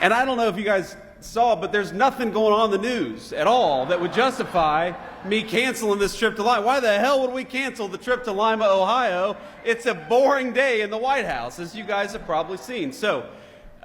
And I don't know if you guys saw, but there's nothing going on in the news at all that would justify me canceling this trip to Lima. Why the hell would we cancel the trip to Lima, Ohio? It's a boring day in the White House, as you guys have probably seen. So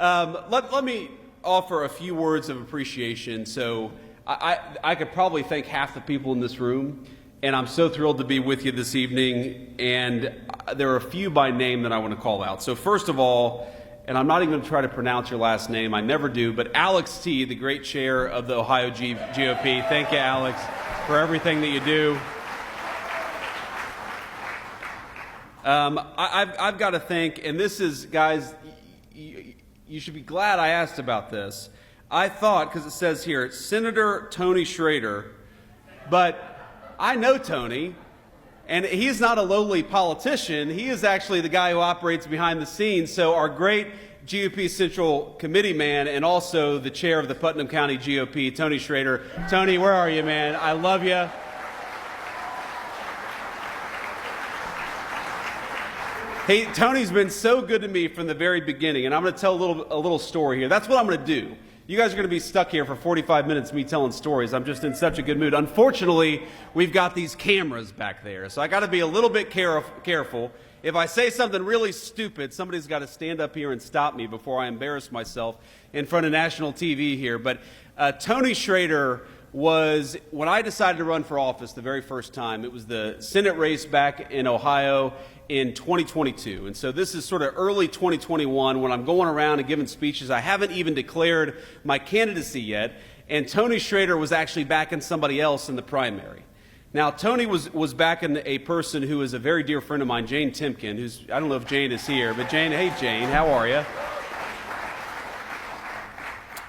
let me offer a few words of appreciation. So I could probably thank half the people in this room, and I'm so thrilled to be with you this evening. And there are a few by name that I want to call out. So first of all, and I'm not even going to try to pronounce your last name, I never do, but Alex T., the great chair of the Ohio GOP. Thank you, Alex, for everything that you do. I've got to thank, and this is, guys, you should be glad I asked about this. I thought, because it says here, Senator Tony Schrader, but I know Tony, and he's not a lowly politician. He is actually the guy who operates behind the scenes. So our great GOP Central Committee man and also the chair of the Putnam County GOP, Tony Schrader. Tony, where are you, man? I love you. Hey, Tony's been so good to me from the very beginning, and I'm going to tell a little story here. That's what I'm going to do. You guys are going to be stuck here for 45 minutes me telling stories. I'm just in such a good mood. Unfortunately, we've got these cameras back there, so I got to be a little bit careful. If I say something really stupid, somebody's got to stand up here and stop me before I embarrass myself in front of national TV here. But Tony Schrader was, when I decided to run for office the very first time, it was the Senate race back in Ohio in 2022. And so this is sort of early 2021 when I'm going around and giving speeches. I haven't even declared my candidacy yet. And Tony Schrader was actually backing somebody else in the primary. Now, Tony was backing a person who is a very dear friend of mine, Jane Timken, who's, I don't know if Jane is here, but Jane, hey Jane, how are you?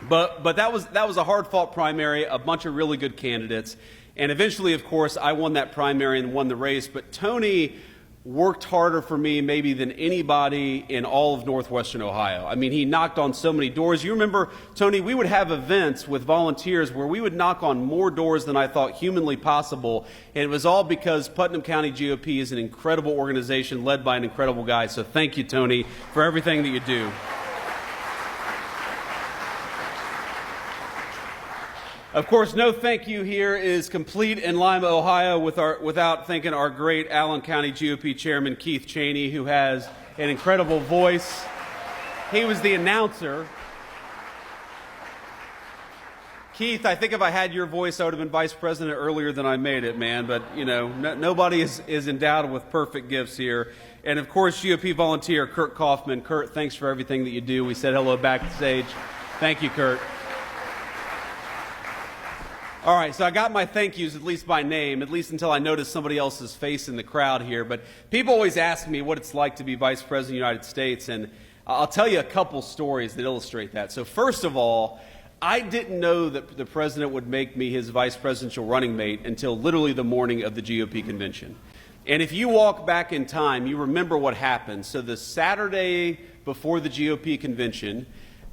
But that was a hard-fought primary, a bunch of really good candidates. And eventually, of course, I won that primary and won the race. But Tony worked harder for me maybe than anybody in all of Northwestern Ohio. I mean, he knocked on so many doors. You remember, Tony, we would have events with volunteers where we would knock on more doors than I thought humanly possible. And it was all because Putnam County GOP is an incredible organization led by an incredible guy. So thank you, Tony, for everything that you do. Of course, no thank you here is complete in Lima, Ohio, without thanking our great Allen County GOP Chairman Keith Cheney, who has an incredible voice. He was the announcer. Keith, I think if I had your voice, I would have been vice president earlier than I made it, man. But, you know, nobody is endowed with perfect gifts here. And, of course, GOP volunteer Kurt Kaufman. Kurt, thanks for everything that you do. We said hello backstage. Thank you, Kurt. All right, so I got my thank yous, at least by name, at least until I noticed somebody else's face in the crowd here. But people always ask me what it's like to be Vice President of the United States, and I'll tell you a couple stories that illustrate that. So first of all, I didn't know that the president would make me his vice presidential running mate until literally the morning of the GOP convention. And if you walk back in time, you remember what happened. So the Saturday before the GOP convention,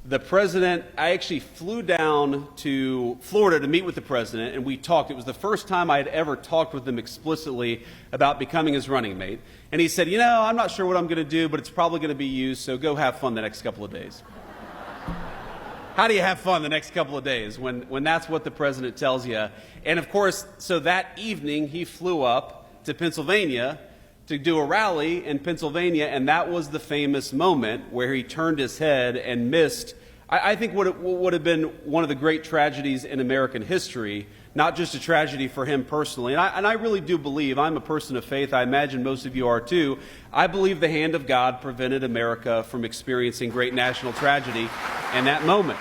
the president, I actually flew down to Florida to meet with the president, and we talked. It was the first time I had ever talked with him explicitly about becoming his running mate. And he said, you know, I'm not sure what I'm going to do, but it's probably going to be you, so go have fun the next couple of days. How do you have fun the next couple of days when that's what the president tells you? And of course, so that evening he flew up to Pennsylvania to do a rally in Pennsylvania, and that was the famous moment where he turned his head and missed, I think, what would have been one of the great tragedies in American history, not just a tragedy for him personally. And I really do believe, I'm a person of faith, I imagine most of you are too, I believe the hand of God prevented America from experiencing great national tragedy in that moment.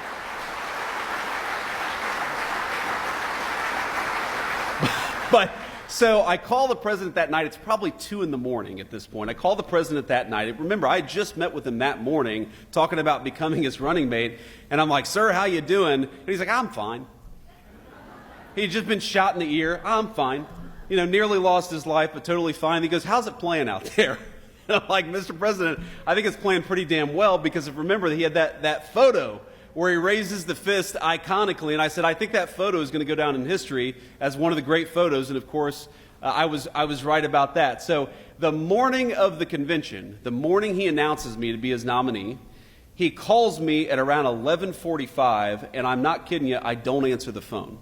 But so I call the president that night. It's probably 2 in the morning at this point. I call the president that night. Remember, I just met with him that morning talking about becoming his running mate. And I'm like, sir, how you doing? And he's like, I'm fine. He'd just been shot in the ear. I'm fine. You know, nearly lost his life, but totally fine. He goes, how's it playing out there? And I'm like, Mr. President, I think it's playing pretty damn well, because if remember, he had that photo where he raises the fist iconically, and I said, I think that photo is going to go down in history as one of the great photos, and of course, I was right about that. So the morning of the convention, the morning he announces me to be his nominee, He calls me at around 11:45, and I'm not kidding you, I don't answer the phone.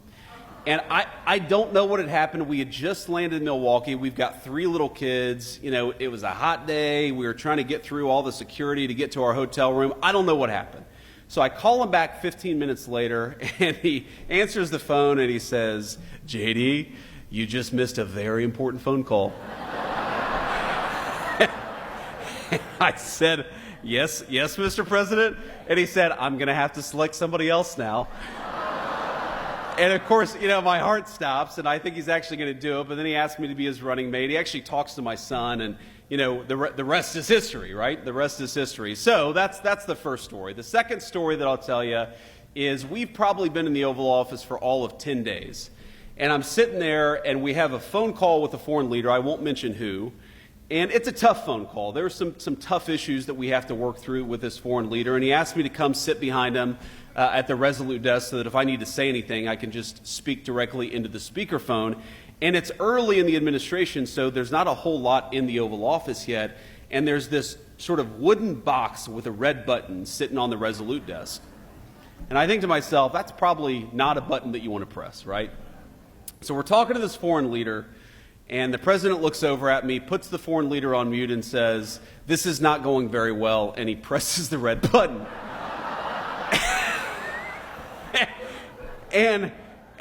And I don't know what had happened. We had just landed in Milwaukee. We've got 3 little kids. You know, it was a hot day. We were trying to get through all the security to get to our hotel room. I don't know what happened. So I call him back 15 minutes later, and he answers the phone, and he says, "JD, you just missed a very important phone call." I said, yes, Mr. President. And he said, "I'm going to have to select somebody else now." And of course, you know, my heart stops, and I think he's actually going to do it. But then he asked me to be his running mate. He actually talks to my son, and, you know, the rest is history, right? The rest is history. So that's the first story. The second story that I'll tell you is we've probably been in the Oval Office for all of 10 days. And I'm sitting there, and we have a phone call with a foreign leader. I won't mention who. And it's a tough phone call. There are some tough issues that we have to work through with this foreign leader. And he asked me to come sit behind him at the Resolute desk so that if I need to say anything, I can just speak directly into the speakerphone. And it's early in the administration, so there's not a whole lot in the Oval Office yet. And there's this sort of wooden box with a red button sitting on the Resolute desk. And I think to myself, that's probably not a button that you want to press, right? So we're talking to this foreign leader, and the president looks over at me, puts the foreign leader on mute, and says, "This is not going very well," and he presses the red button. and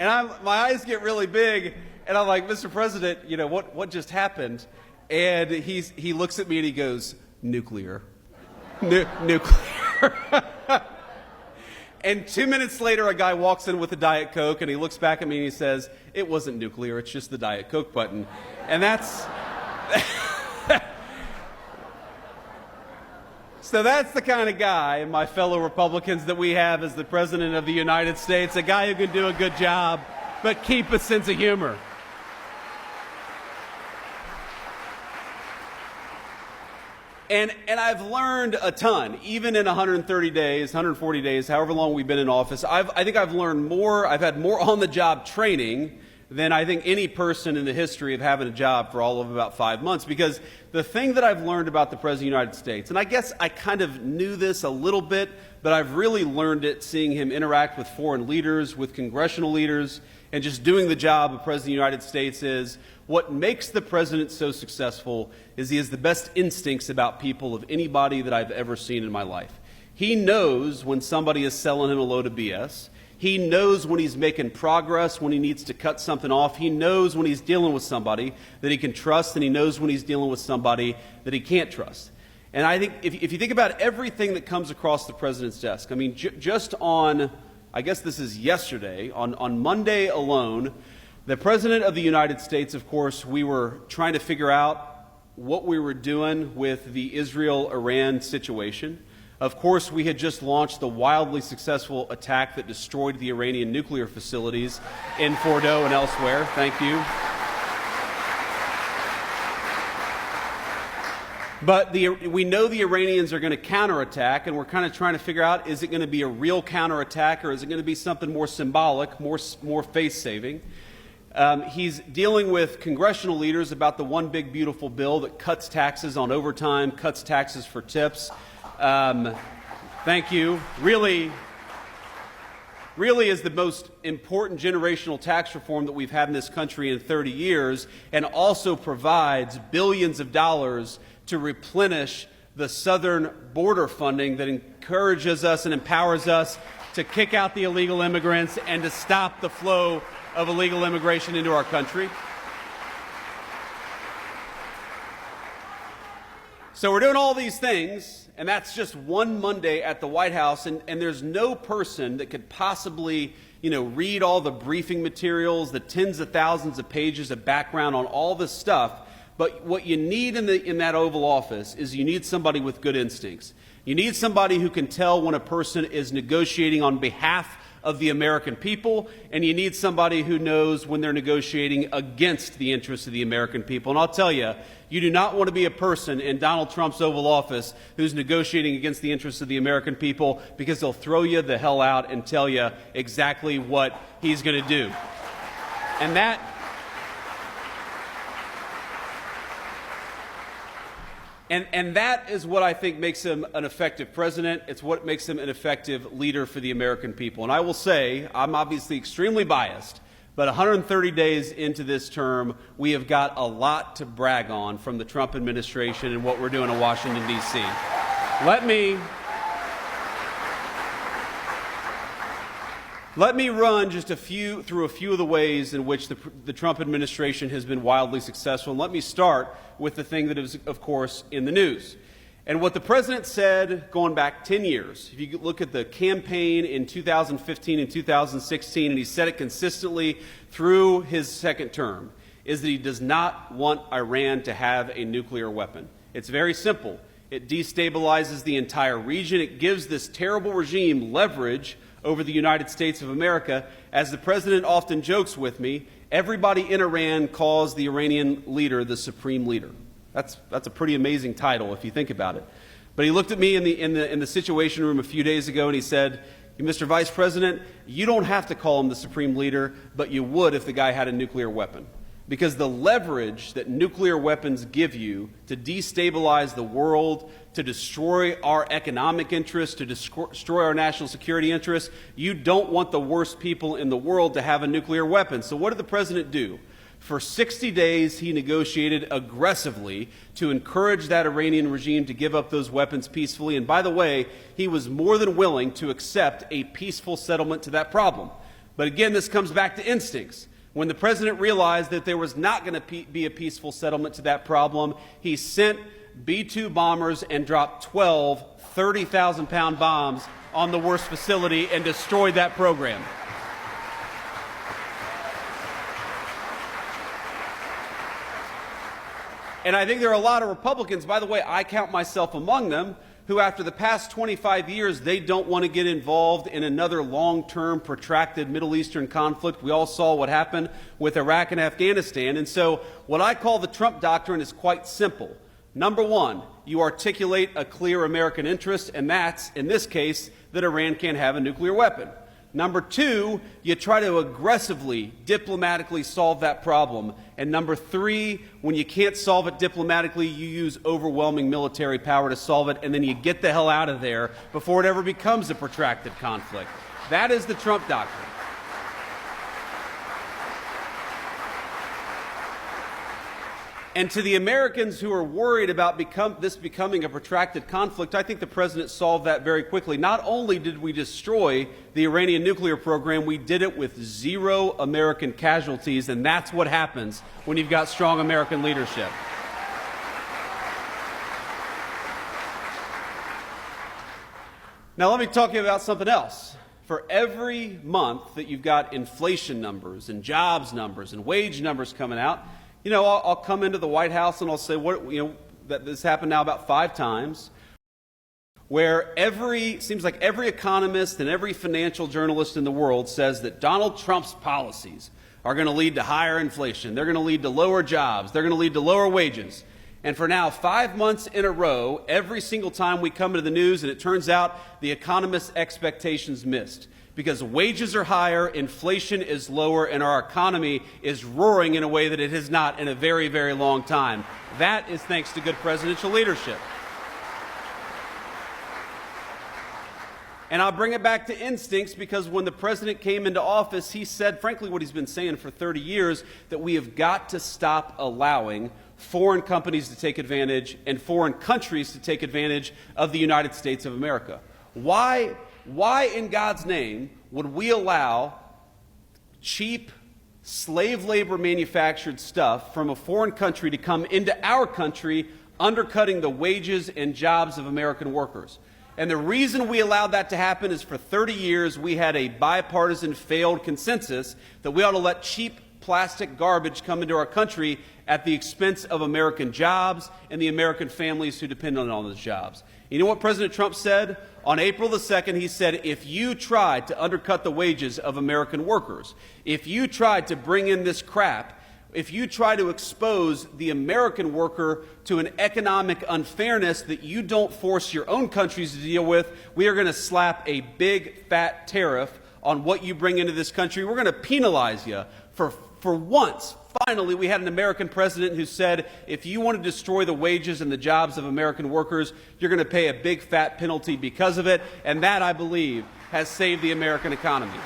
my eyes get really big, and I'm like, "Mr. President, you know, what just happened?" And he looks at me and he goes, "Nuclear." Nuclear. And 2 minutes later, a guy walks in with a Diet Coke, and he looks back at me and he says, "It wasn't nuclear, it's just the Diet Coke button." And that's... So that's the kind of guy, and my fellow Republicans, that we have as the President of the United States, a guy who can do a good job, but keep a sense of humor. And I've learned a ton, even in 130 days, 140 days, however long we've been in office. I think I've learned more, I've had more on-the-job training than I think any person in the history of having a job for all of about 5 months. Because the thing that I've learned about the President of the United States, and I guess I kind of knew this a little bit, but I've really learned it seeing him interact with foreign leaders, with congressional leaders, and just doing the job of President of the United States is what makes the president so successful is he has the best instincts about people of anybody that I've ever seen in my life. He knows when somebody is selling him a load of BS. He knows when he's making progress, when he needs to cut something off. He knows when he's dealing with somebody that he can trust, and he knows when he's dealing with somebody that he can't trust. And I think if you think about everything that comes across the president's desk, I mean, just on, I guess this is yesterday, on Monday alone, the President of the United States, of course, we were trying to figure out what we were doing with the Israel-Iran situation. Of course, we had just launched the wildly successful attack that destroyed the Iranian nuclear facilities in Fordo and elsewhere. Thank you. But we know the Iranians are going to counterattack, and we're kind of trying to figure out, is it going to be a real counterattack, or is it going to be something more symbolic, more face-saving? He's dealing with congressional leaders about the one big beautiful bill that cuts taxes on overtime, cuts taxes for tips. Thank you. Really is the most important generational tax reform that we've had in this country in 30 years, and also provides billions of dollars to replenish the southern border funding that encourages us and empowers us to kick out the illegal immigrants and to stop the flow of illegal immigration into our country. So we're doing all these things, and that's just one Monday at the White House, and there's no person that could possibly, read all the briefing materials, the tens of thousands of pages of background on all this stuff. But what you need in that Oval Office is you need somebody with good instincts. You need somebody who can tell when a person is negotiating on behalf of the American people, and you need somebody who knows when they're negotiating against the interests of the American people. And I'll tell you, you do not want to be a person in Donald Trump's Oval Office who's negotiating against the interests of the American people, because they'll throw you the hell out and tell you exactly what he's going to do. And And that is what I think makes him an effective president. It's what makes him an effective leader for the American people. And I will say, I'm obviously extremely biased, but 130 days into this term, we have got a lot to brag on from the Trump administration and what we're doing in Washington, D.C. Let me run just through a few of the ways in which the Trump administration has been wildly successful. And let me start with the thing that is, of course, in the news. And what the president said going back 10 years, if you look at the campaign in 2015 and 2016, and he said it consistently through his second term, is that he does not want Iran to have a nuclear weapon. It's very simple. It destabilizes the entire region. It gives this terrible regime leverage over the United States of America. As the president often jokes with me, everybody in Iran calls the Iranian leader the supreme leader. That's a pretty amazing title if you think about it. But he looked at me in the Situation Room a few days ago and he said, Mr. Vice President, you don't have to call him the supreme leader, but you would if the guy had a nuclear weapon. Because the leverage that nuclear weapons give you to destabilize the world, to destroy our economic interests, to destroy our national security interests, you don't want the worst people in the world to have a nuclear weapon. So what did the president do? For 60 days, he negotiated aggressively to encourage that Iranian regime to give up those weapons peacefully. And by the way, he was more than willing to accept a peaceful settlement to that problem. But again, this comes back to instincts. When the president realized that there was not going to be a peaceful settlement to that problem, he sent B-2 bombers and dropped 12 30,000-pound bombs on the worst facility and destroyed that program. And I think there are a lot of Republicans, by the way, I count myself among them, who after the past 25 years, they don't want to get involved in another long-term, protracted Middle Eastern conflict. We all saw what happened with Iraq and Afghanistan. And so what I call the Trump doctrine is quite simple. Number one, you articulate a clear American interest, and that's, in this case, that Iran can't have a nuclear weapon. Number two, you try to aggressively, diplomatically solve that problem. And number three, when you can't solve it diplomatically, you use overwhelming military power to solve it, and then you get the hell out of there before it ever becomes a protracted conflict. That is the Trump doctrine. And to the Americans who are worried about this becoming a protracted conflict, I think the president solved that very quickly. Not only did we destroy the Iranian nuclear program, we did it with 0 American casualties, and that's what happens when you've got strong American leadership. Now let me talk to you about something else. For every month that you've got inflation numbers and jobs numbers and wage numbers coming out, I'll come into the White House and I'll say, that this happened now about 5 times, where seems like every economist and every financial journalist in the world says that Donald Trump's policies are going to lead to higher inflation. They're going to lead to lower jobs. They're going to lead to lower wages. And for now 5 months in a row, every single time we come into the news, and it turns out the economists' expectations missed. Because wages are higher, inflation is lower, and our economy is roaring in a way that it has not in a very, very long time. That is thanks to good presidential leadership. And I'll bring it back to instincts, because when the president came into office, he said, frankly, what he's been saying for 30 years, that we have got to stop allowing foreign companies to take advantage and foreign countries to take advantage of the United States of America. Why in God's name would we allow cheap slave labor manufactured stuff from a foreign country to come into our country, undercutting the wages and jobs of American workers? And the reason we allowed that to happen is for 30 years we had a bipartisan failed consensus that we ought to let cheap plastic garbage come into our country at the expense of American jobs and the American families who depend on all those jobs. You know what President Trump said? On April the 2nd, he said, if you tried to undercut the wages of American workers, if you tried to bring in this crap, if you try to expose the American worker to an economic unfairness that you don't force your own countries to deal with, we are going to slap a big fat tariff on what you bring into this country. We're going to penalize you for For once, finally, we had an American president who said, if you want to destroy the wages and the jobs of American workers, you're going to pay a big fat penalty because of it. And that, I believe, has saved the American economy.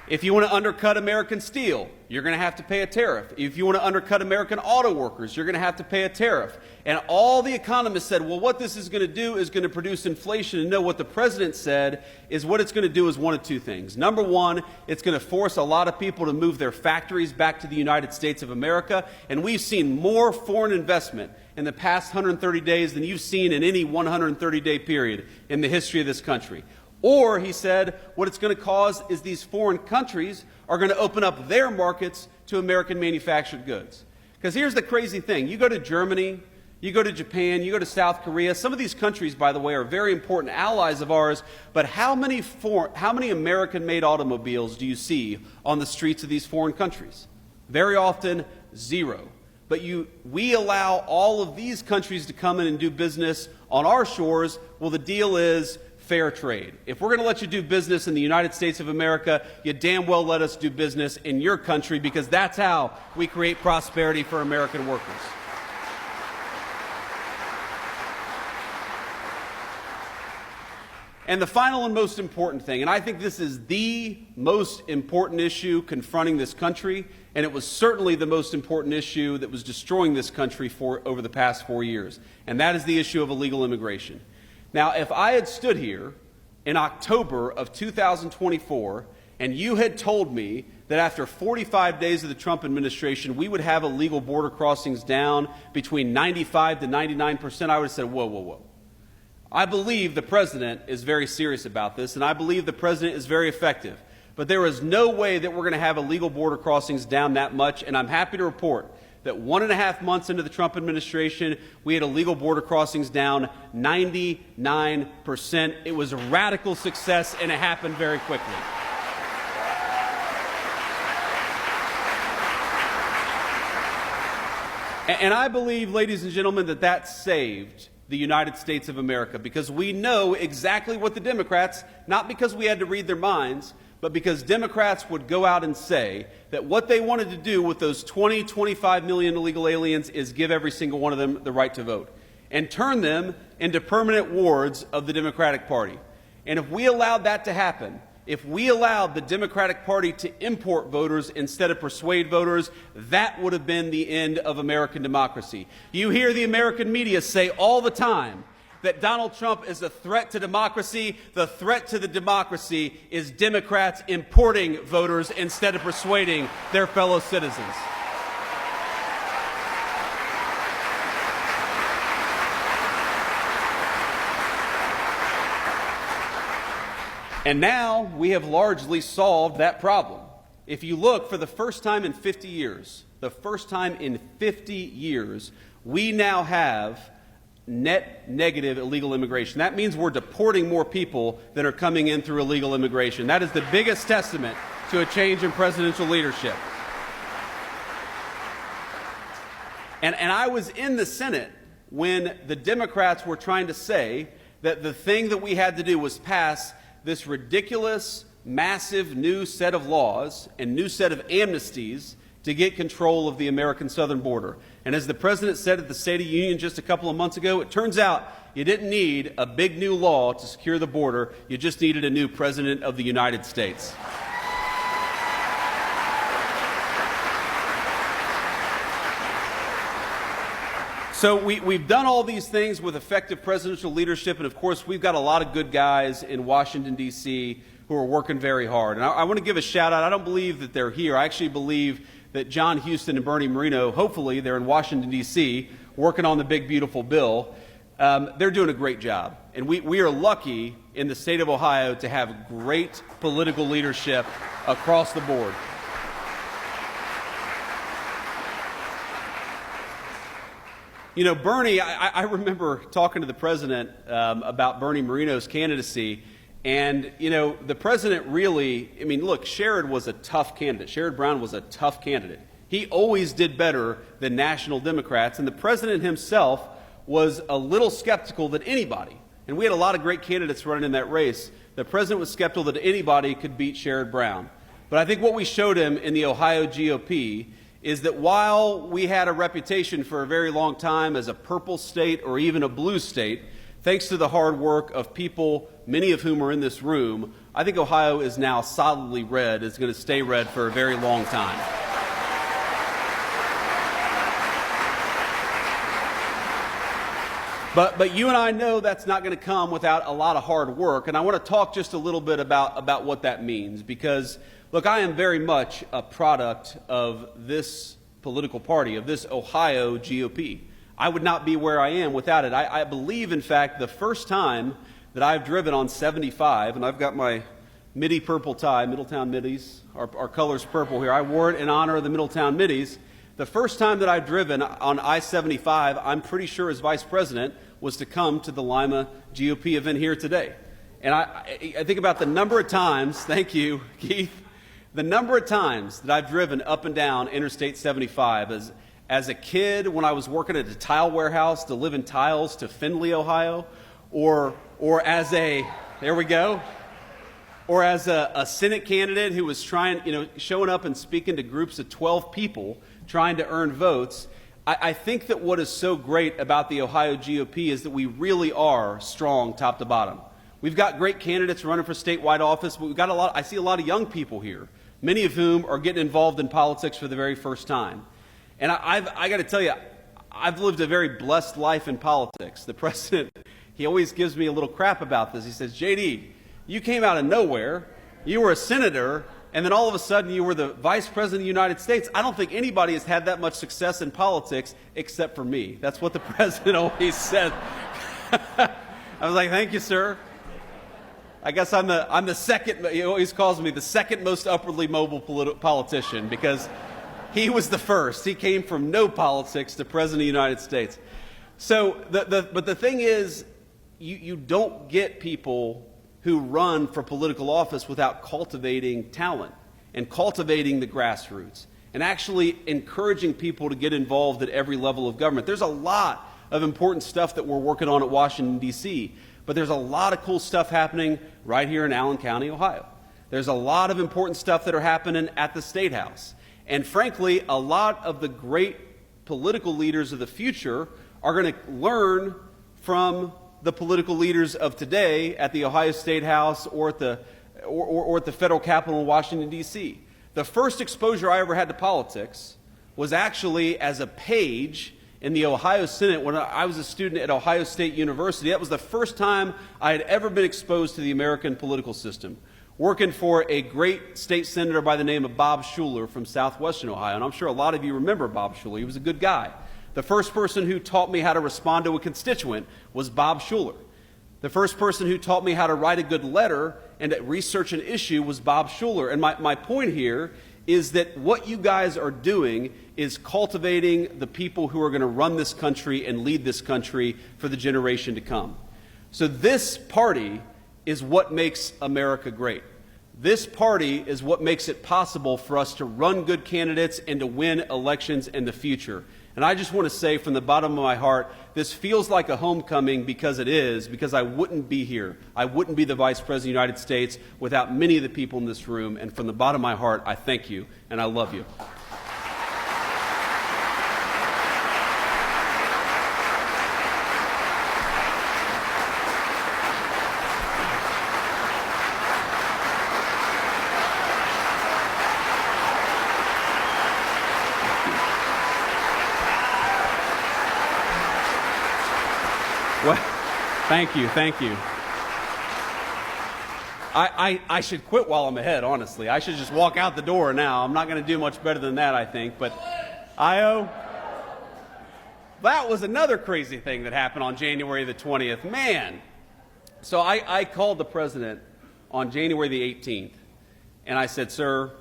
If you want to undercut American steel, you're going to have to pay a tariff. If you want to undercut American auto workers, you're going to have to pay a tariff. And all the economists said, well, what this is going to do is going to produce inflation. And no, what the president said is what it's going to do is one of two things. Number one, it's going to force a lot of people to move their factories back to the United States of America. And we've seen more foreign investment in the past 130 days than you've seen in any 130-day period in the history of this country. Or, he said, what it's going to cause is these foreign countries are going to open up their markets to American manufactured goods. Because here's the crazy thing. You go to Germany, you go to Japan, you go to South Korea. Some of these countries, by the way, are very important allies of ours. But how many American-made automobiles do you see on the streets of these foreign countries? Very often, zero. But we allow all of these countries to come in and do business on our shores. Well, the deal is fair trade. If we're going to let you do business in the United States of America, you damn well let us do business in your country, because that's how we create prosperity for American workers. And the final and most important thing, and I think this is the most important issue confronting this country, and it was certainly the most important issue that was destroying this country over the past 4 years, and that is the issue of illegal immigration. Now, if I had stood here in October of 2024 and you had told me that after 45 days of the Trump administration we would have illegal border crossings down between 95 to 99%, I would have said, whoa, whoa, whoa. I believe the president is very serious about this, and I believe the president is very effective. But there is no way that we're going to have illegal border crossings down that much, and I'm happy to report that 1.5 months into the Trump administration, we had illegal border crossings down 99%. It was a radical success, and it happened very quickly. And I believe, ladies and gentlemen, that that saved the United States of America, because we know exactly what the Democrats, not because we had to read their minds, but because Democrats would go out and say that what they wanted to do with those 25 million illegal aliens is give every single one of them the right to vote and turn them into permanent wards of the Democratic Party. And if we allowed that to happen, if we allowed the Democratic Party to import voters instead of persuade voters, that would have been the end of American democracy. You hear the American media say all the time that Donald Trump is a threat to democracy. The threat to the democracy is Democrats importing voters instead of persuading their fellow citizens. And now we have largely solved that problem. If you look, for the first time in 50 years, we now have net negative illegal immigration. That means we're deporting more people than are coming in through illegal immigration. That is the biggest testament to a change in presidential leadership. And I was in the Senate when the Democrats were trying to say that the thing that we had to do was pass this ridiculous, massive new set of laws and new set of amnesties to get control of the American southern border. And as the president said at the State of the Union just a couple of months ago, it turns out you didn't need a big new law to secure the border. You just needed a new president of the United States. So we've done all these things with effective presidential leadership, and of course we've got a lot of good guys in Washington, D.C. who are working very hard. And I want to give a shout out. I don't believe that they're here. I actually believe that John Houston and Bernie Moreno, hopefully they're in Washington, D.C., working on the big, beautiful bill. They're doing a great job. And we are lucky in the state of Ohio to have great political leadership across the board. You know, Bernie, I remember talking to the president about Bernie Moreno's candidacy. And, you know, the president really, I mean, look, Sherrod was a tough candidate. Sherrod Brown was a tough candidate. He always did better than national Democrats. And the president himself was a little skeptical that anybody And we had a lot of great candidates running in that race. The president was skeptical that anybody could beat Sherrod Brown. But I think what we showed him in the Ohio GOP is that while we had a reputation for a very long time as a purple state or even a blue state, thanks to the hard work of people, many of whom are in this room, I think Ohio is now solidly red. It's going to stay red for a very long time. But you and I know that's not going to come without a lot of hard work, and I want to talk just a little bit about what that means, because, look, I am very much a product of this political party, of this Ohio GOP. I would not be where I am without it. I believe, in fact, the first time that I've driven on 75, and I've got my Midi purple tie, Middletown Middies, our color's purple here. I wore it in honor of the Middletown Middies. The first time that I've driven on I-75, I'm pretty sure as vice president, was to come to the Lima GOP event here today. And I think about the number of times, thank you, Keith, the number of times that I've driven up and down Interstate 75 as a kid when I was working at a tile warehouse delivering tiles to Findlay, Ohio, or as a, there we go, or as a Senate candidate who was showing up and speaking to groups of 12 people trying to earn votes. I think that what is so great about the Ohio GOP is that we really are strong top to bottom. We've got great candidates running for statewide office, but we've got I see a lot of young people here, many of whom are getting involved in politics for the very first time. And I got to tell you, I've lived a very blessed life in politics. The president, he always gives me a little crap about this. He says, JD, you came out of nowhere, you were a senator, and then all of a sudden you were the vice president of the United States. I don't think anybody has had that much success in politics except for me. That's what the president always said. I was like, thank you, sir. I guess I'm the second, he always calls me the second most upwardly mobile politician, because he was the first. He came from no politics to president of the United States. So, but the thing is, you don't get people who run for political office without cultivating talent and cultivating the grassroots and actually encouraging people to get involved at every level of government. There's a lot of important stuff that we're working on at Washington, D.C., but there's a lot of cool stuff happening right here in Allen County, Ohio. There's a lot of important stuff that are happening at the State House. And frankly, a lot of the great political leaders of the future are going to learn from the political leaders of today at the Ohio State House or at the federal Capitol in Washington, D.C. The first exposure I ever had to politics was actually as a page in the Ohio Senate when I was a student at Ohio State University. That was the first time I had ever been exposed to the American political system, working for a great state senator by the name of Bob Schuler from southwestern Ohio. And I'm sure a lot of you remember Bob Schuler. He was a good guy. The first person who taught me how to respond to a constituent was Bob Schuler. The first person who taught me how to write a good letter and to research an issue was Bob Schuler. And my point here is that what you guys are doing is cultivating the people who are going to run this country and lead this country for the generation to come. So this party is what makes America great. This party is what makes it possible for us to run good candidates and to win elections in the future. And I just want to say from the bottom of my heart, this feels like a homecoming because it is, because I wouldn't be here. I wouldn't be the Vice President of the United States without many of the people in this room. And from the bottom of my heart, I thank you and I love you. Well, thank you, thank you. I should quit while I'm ahead, honestly. I should just walk out the door now. I'm not going to do much better than that, I think. But that was another crazy thing that happened on January the 20th. Man. So I called the president on January the 18th, and I said, sir,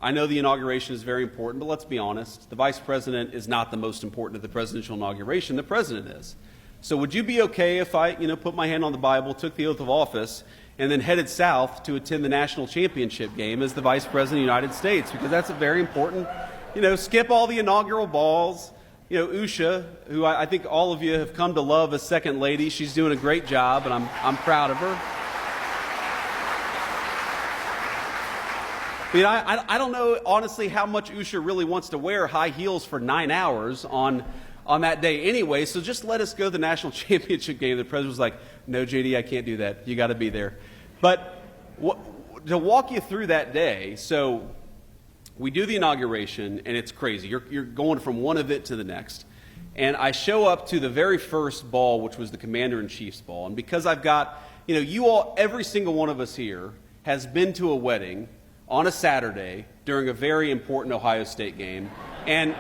I know the inauguration is very important, but let's be honest. The vice president is not the most important of the presidential inauguration. The president is. So would you be okay if I, put my hand on the Bible, took the oath of office, and then headed south to attend the national championship game as the Vice President of the United States? Because that's a very important, skip all the inaugural balls, Usha, who I think all of you have come to love as Second Lady. She's doing a great job, and I'm proud of her. I don't know, honestly, how much Usha really wants to wear high heels for 9 hours on that day anyway, so just let us go to the national championship game. The president was like, no, JD, I can't do that. You got to be there. But to walk you through that day, so we do the inauguration, and it's crazy. You're going from one event to the next. And I show up to the very first ball, which was the Commander-in-Chief's ball. And because I've got, you all, every single one of us here has been to a wedding on a Saturday during a very important Ohio State game. And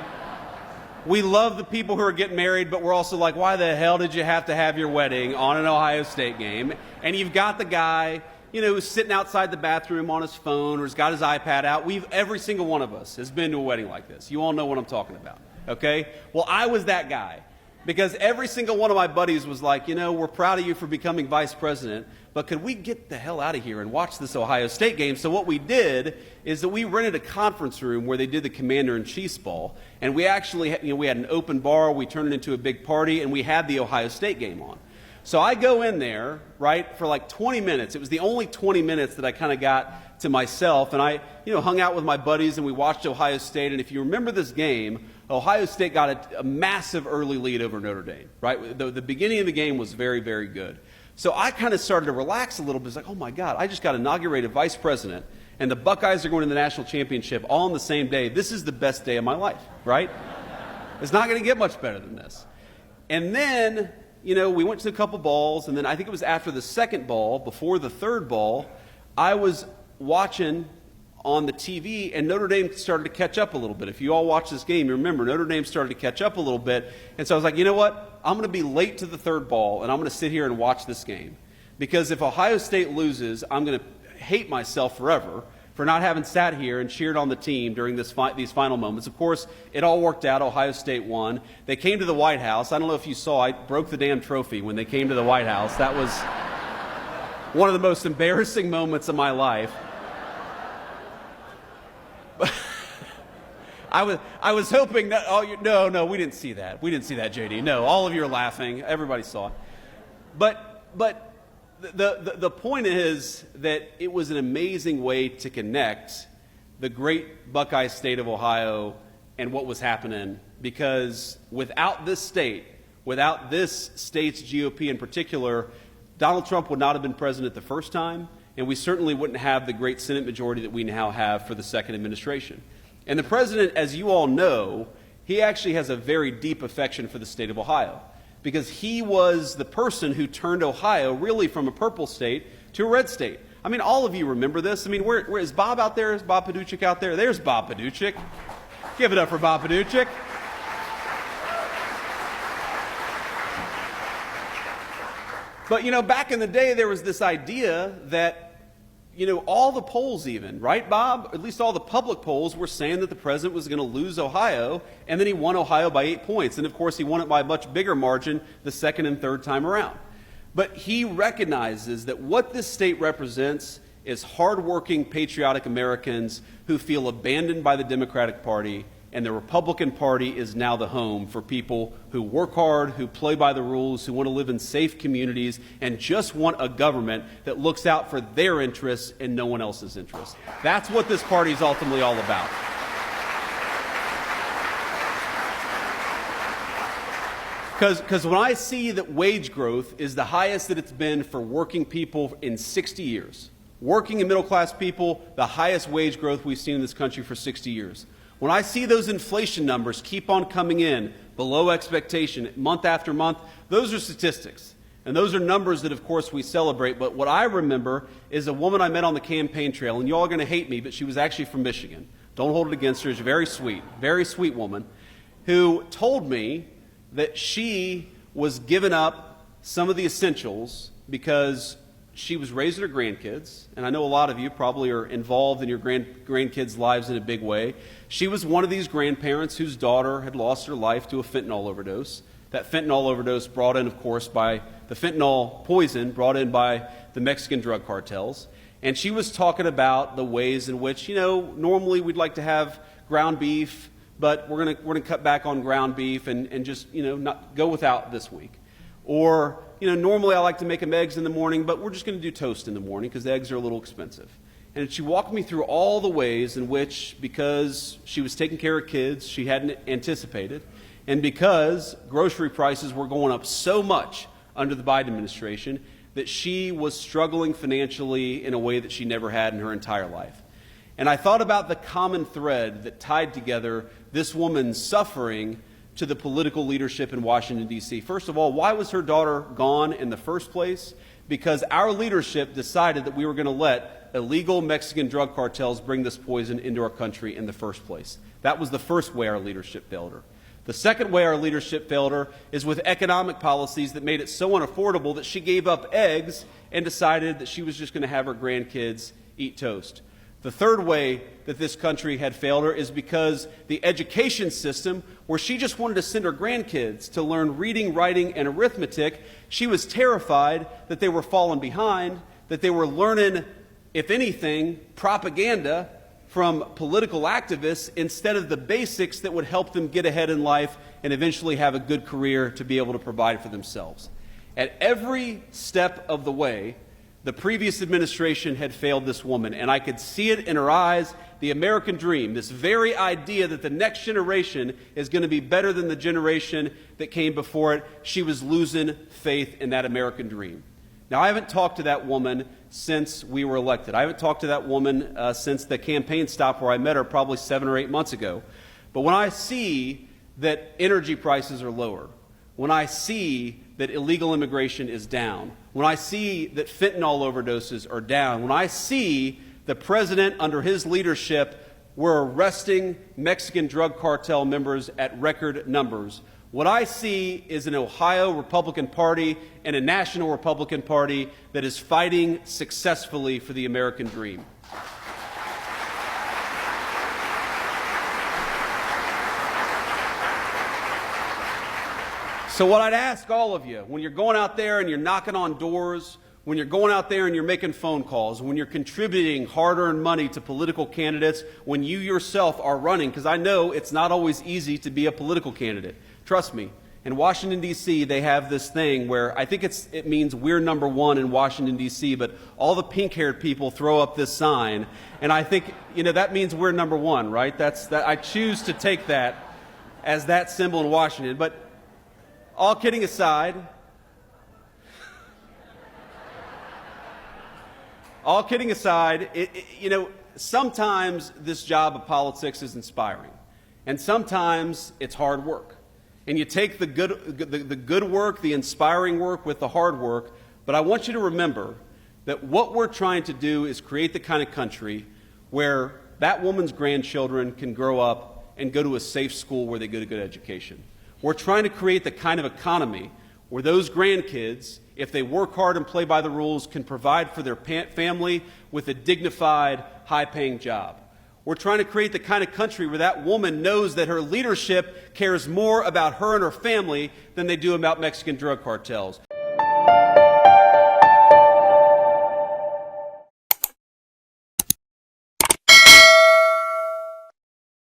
we love the people who are getting married, but we're also like, why the hell did you have to have your wedding on an Ohio State game? And you've got the guy, who's sitting outside the bathroom on his phone or has got his iPad out. Every single one of us has been to a wedding like this. You all know what I'm talking about, okay? Well, I was that guy because every single one of my buddies was like, we're proud of you for becoming vice president, but could we get the hell out of here and watch this Ohio State game? So what we did is that we rented a conference room where they did the Commander-in-Chief's ball, and we actually, we had an open bar, we turned it into a big party, and we had the Ohio State game on. So I go in there, right, for like 20 minutes. It was the only 20 minutes that I kind of got to myself, and I, hung out with my buddies, and we watched Ohio State, and if you remember this game, Ohio State got a massive early lead over Notre Dame, right? The beginning of the game was very, very good. So I kind of started to relax a little bit. It's like, oh my God, I just got inaugurated vice president, and the Buckeyes are going to the national championship all on the same day. This is the best day of my life, right? It's not going to get much better than this. And then, we went to a couple balls, and then I think it was after the second ball, before the third ball, I was watching on the TV, and Notre Dame started to catch up a little bit. If you all watch this game, you remember Notre Dame started to catch up a little bit. And so I was like, you know what? I'm going to be late to the third ball, and I'm going to sit here and watch this game. Because if Ohio State loses, I'm going to hate myself forever for not having sat here and cheered on the team during these final moments. Of course, it all worked out. Ohio State won. They came to the White House. I don't know if you saw, I broke the damn trophy when they came to the White House. That was one of the most embarrassing moments of my life. I was hoping that, no, we didn't see that. We didn't see that, JD. No, all of you are laughing. Everybody saw it. But the point is that it was an amazing way to connect the great Buckeye state of Ohio and what was happening, because without this state, without this state's GOP in particular, Donald Trump would not have been president the first time, and we certainly wouldn't have the great Senate majority that we now have for the second administration. And the president, as you all know, he actually has a very deep affection for the state of Ohio, because he was the person who turned Ohio really from a purple state to a red state. I mean, all of you remember this. I mean, where is Bob out there? Is Bob Paduchik out there? There's Bob Paduchik. Give it up for Bob Paduchik. But, back in the day, there was this idea that, all the polls even, right, Bob? At least all the public polls were saying that the president was going to lose Ohio, and then he won Ohio by 8 points. And, of course, he won it by a much bigger margin the second and third time around. But he recognizes that what this state represents is hardworking, patriotic Americans who feel abandoned by the Democratic Party, and the Republican Party is now the home for people who work hard, who play by the rules, who want to live in safe communities, and just want a government that looks out for their interests and no one else's interests. That's what this party is ultimately all about. Because when I see that wage growth is the highest that it's been for working people in 60 years, working and middle-class people, the highest wage growth we've seen in this country for 60 years. When I see those inflation numbers keep on coming in below expectation month after month, those are statistics. And those are numbers that, of course, we celebrate. But what I remember is a woman I met on the campaign trail, and you all are going to hate me, but she was actually from Michigan. Don't hold it against her. She's very sweet woman, who told me that she was giving up some of the essentials because she was raising her grandkids, and I know a lot of you probably are involved in your grandkids' lives in a big way. She was one of these grandparents whose daughter had lost her life to a fentanyl overdose. That fentanyl overdose brought in, of course, by the fentanyl poison brought in by the Mexican drug cartels. And she was talking about the ways in which, normally we'd like to have ground beef but we're gonna cut back on ground beef and just, not go without this week. Or, normally I like to make them eggs in the morning, but we're just going to do toast in the morning because eggs are a little expensive. And she walked me through all the ways in which, because she was taking care of kids she hadn't anticipated, and because grocery prices were going up so much under the Biden administration, that she was struggling financially in a way that she never had in her entire life. And I thought about the common thread that tied together this woman's suffering to the political leadership in Washington, D.C. First of all, why was her daughter gone in the first place? Because our leadership decided that we were going to let illegal Mexican drug cartels bring this poison into our country in the first place. That was the first way our leadership failed her. The second way our leadership failed her is with economic policies that made it so unaffordable that she gave up eggs and decided that she was just going to have her grandkids eat toast. The third way that this country had failed her is because the education system, where she just wanted to send her grandkids to learn reading, writing, and arithmetic, she was terrified that they were falling behind, that they were learning, if anything, propaganda from political activists instead of the basics that would help them get ahead in life and eventually have a good career to be able to provide for themselves. At every step of the way, the previous administration had failed this woman, and I could see it in her eyes, the American dream, this very idea that the next generation is going to be better than the generation that came before it. She was losing faith in that American dream. Now, I haven't talked to that woman since we were elected. I haven't talked to that woman since the campaign stop where I met her probably 7 or 8 months ago. But when I see that energy prices are lower, when I see that illegal immigration is down, when I see that fentanyl overdoses are down, when I see the president under his leadership, we're arresting Mexican drug cartel members at record numbers, what I see is an Ohio Republican Party and a national Republican Party that is fighting successfully for the American dream. So what I'd ask all of you, when you're going out there and you're knocking on doors, when you're going out there and you're making phone calls, when you're contributing hard-earned money to political candidates, when you yourself are running, because I know it's not always easy to be a political candidate. Trust me, in Washington, D.C., they have this thing where I think it means we're number one in Washington, D.C., but all the pink-haired people throw up this sign, and I think, that means we're number one, right? I choose to take that as that symbol in Washington. But all kidding aside, sometimes this job of politics is inspiring, and sometimes it's hard work. And you take the good work, the inspiring work with the hard work, but I want you to remember that what we're trying to do is create the kind of country where that woman's grandchildren can grow up and go to a safe school where they get a good education. We're trying to create the kind of economy where those grandkids, if they work hard and play by the rules, can provide for their family with a dignified, high-paying job. We're trying to create the kind of country where that woman knows that her leadership cares more about her and her family than they do about Mexican drug cartels.